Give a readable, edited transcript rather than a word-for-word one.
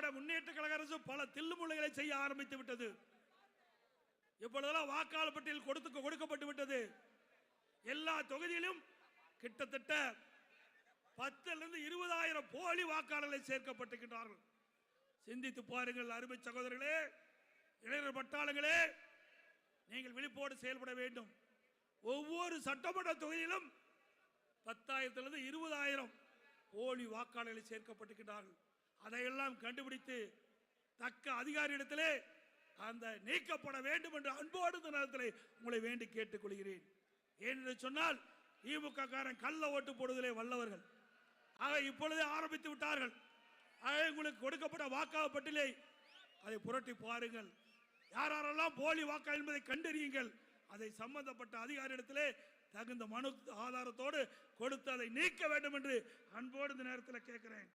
திராவிட முன்னேற்ற கழக அரசு பல தில்லுமுள்ளைகளை செய்ய ஆரம்பித்து விட்டது. இப்பொழுதெல்லாம் வாக்காளர் பட்டியல் கொடுக்கப்பட்டு விட்டது. எல்லா தொகுதியிலும் கிட்டத்தட்ட 10,000 to 20,000 போலி வாக்காளர்களை சேர்க்கப்பட்டிருக்கிறார்கள். சிந்தித்து பாருங்கள் அருமை சகோதரர்களே, இளைஞர் பட்டாளங்களே, நீங்கள் விழிப்போடு செயல்பட வேண்டும். ஒவ்வொரு சட்டமன்ற தொகுதியிலும் 10,000 to 20,000 போலி வாக்காளர்களை சேர்க்கப்பட்டிருக்கிறார்கள். அதையெல்லாம் கண்டுபிடித்து தக்க அதிகாரியிடத்திலே அந்த நீக்கப்பட வேண்டும் என்று அன்போடு இந்த நேரத்தில் உங்களை வேண்டி கேட்டுக்கொள்கிறேன். ஏனென்று சொன்னால் திமுக காரன் கள்ள ஓட்டு போடுவதிலே வல்லவர்கள். ஆக இப்பொழுதே ஆரம்பித்து விட்டார்கள். உங்களுக்கு கொடுக்கப்பட்ட வாக்காளர் பட்டியலை அதை புரட்டி பாருங்கள். யாரெல்லாம் போலி வாக்காளர் என்பதை கண்டறியுங்கள். அதை சம்பந்தப்பட்ட அதிகாரியிடத்திலே தகுந்த மனு ஆதாரத்தோடு கொடுத்து அதை நீக்க வேண்டும் என்று அன்போடு இந்த நேரத்தில் கேட்கிறேன்.